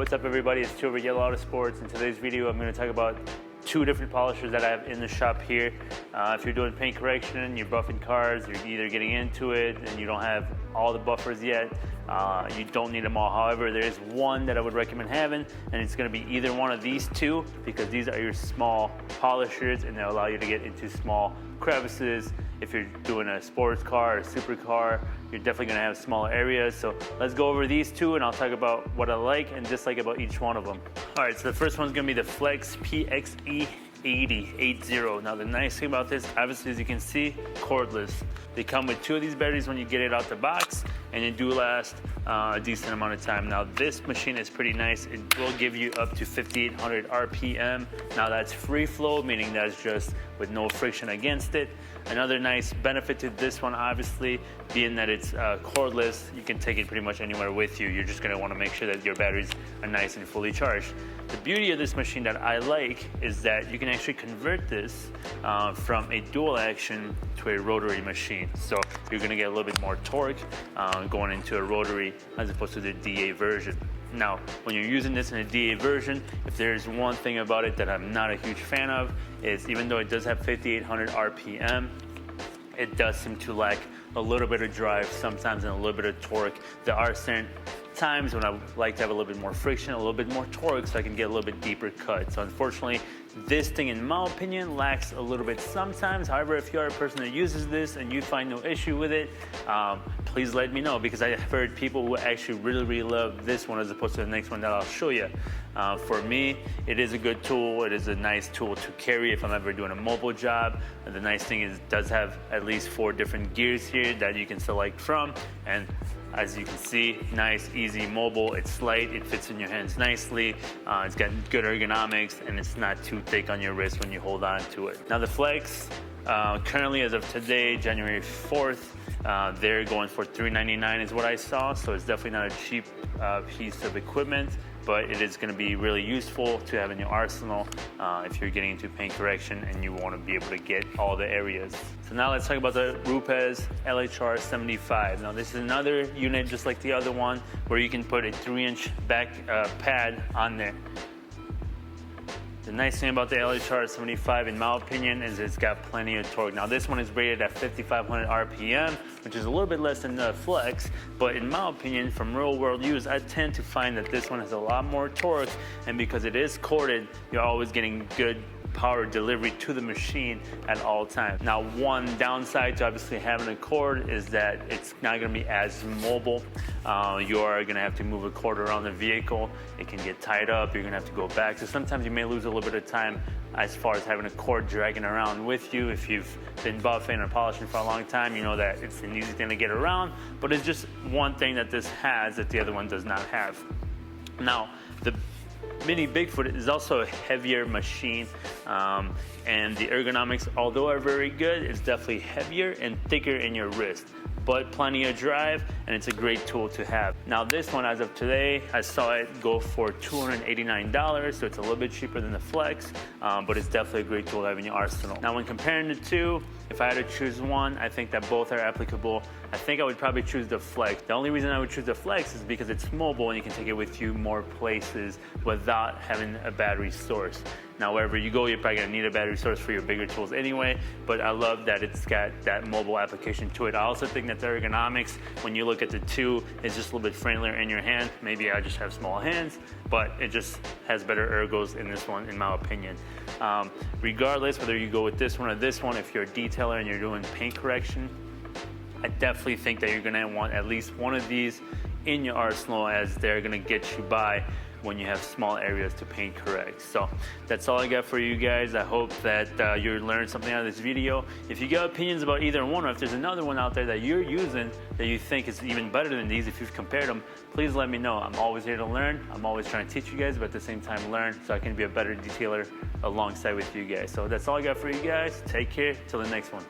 what's up everybody? It's Yelo Autosports. In today's video, I'm going to talk about two different polishers that I have in the shop here. If you're doing paint correction, you're buffing cars, you're either getting into it and you don't have all the buffers yet, you don't need them all. However, there is one that I would recommend having, and it's going to be either one of these two, because these are your small polishers and they'll allow you to get into small crevices. If you're doing a sports car or a supercar, you're definitely going to have smaller areas. So let's go over these two and I'll talk about what I like and dislike about each one of them. All right, so the first one's going to be the Flex PXE 80. Now the nice thing about this, obviously, as you can see, cordless. They come with two of these batteries when you get it out the box, and they do last a decent amount of time. Now this machine is pretty nice. It will give you up to 5,800 RPM. Now that's free flow, meaning that's just with no friction against it. Another nice benefit to this one, obviously, being that it's cordless, you can take it pretty much anywhere with you. You're just gonna wanna make sure that your batteries are nice and fully charged. The beauty of this machine that I like is that you can actually convert this from a dual action to a rotary machine. So you're gonna get a little bit more torque going into a rotary as opposed to the DA version. Now, when you're using this in a DA version, if there's one thing about it that I'm not a huge fan of, is even though it does have 5,800 RPM, it does seem to lack a little bit of drive sometimes and a little bit of torque. There are certain times when I would like to have a little bit more friction, a little bit more torque, so I can get a little bit deeper cut. So unfortunately, this thing, in my opinion, lacks a little bit sometimes. However, if you are a person that uses this and you find no issue with it, please let me know, because I have heard people who actually really love this one as opposed to the next one that I'll show you. For me, it is a good tool. It is a nice tool to carry if I'm ever doing a mobile job. And the nice thing is it does have at least 4 different gears here that you can select from. And as you can see, nice, easy, mobile. It's light, it fits in your hands nicely. It's got good ergonomics, and it's not too thick on your wrist when you hold on to it. Now the Flex, currently as of today, January 4th, they're going for $399 is what I saw. So it's definitely not a cheap piece of equipment, but it is going to be really useful to have in your arsenal if you're getting into paint correction and you want to be able to get all the areas. So now let's talk about the Rupes LHR 75. Now this is another unit just like the other one, where you can put a 3-inch back pad on there. The nice thing about the LHR 75, in my opinion, is it's got plenty of torque. Now this one is rated at 5,500 RPM, which is a little bit less than the Flex, but in my opinion, from real world use, I tend to find that this one has a lot more torque, and because it is corded, you're always getting good power delivery to the machine at all times. Now, one downside to obviously having a cord is that it's not going to be as mobile. You are going to have to move a cord around the vehicle. It can get tied up. You're going to have to go back. So sometimes you may lose a little bit of time as far as having a cord dragging around with you. If you've been buffing or polishing for a long time, you know that it's an easy thing to get around, but it's just one thing that this has that the other one does not have. Now, the Mini Bigfoot is also a heavier machine, and the ergonomics, although are very good, it's definitely heavier and thicker in your wrist, but plenty of drive, and it's a great tool to have. Now this one, as of today, I saw it go for $289, so it's a little bit cheaper than the Flex, but it's definitely a great tool to have in your arsenal. Now when comparing the two, if I had to choose one, I think that both are applicable. I think I would probably choose the Flex. The only reason I would choose the Flex is because it's mobile and you can take it with you more places without having a battery source. Now, wherever you go, you're probably gonna need a battery source for your bigger tools anyway, but I love that it's got that mobile application to it. I also think that the ergonomics, when you look at the two, is just a little bit friendlier in your hand. Maybe I just have small hands, but it just has better ergos in this one, in my opinion. Regardless, whether you go with this one or this one, if you're a detailer and you're doing paint correction, I definitely think that you're gonna want at least one of these in your arsenal, as they're gonna get you by when you have small areas to paint correct. So that's all I got for you guys. I hope that you learned something out of this video. If you got opinions about either one, or if there's another one out there that you're using that you think is even better than these, if you've compared them, please let me know. I'm always here to learn. I'm always trying to teach you guys, but at the same time learn, so I can be a better detailer alongside with you guys. So that's all I got for you guys. Take care till the next one.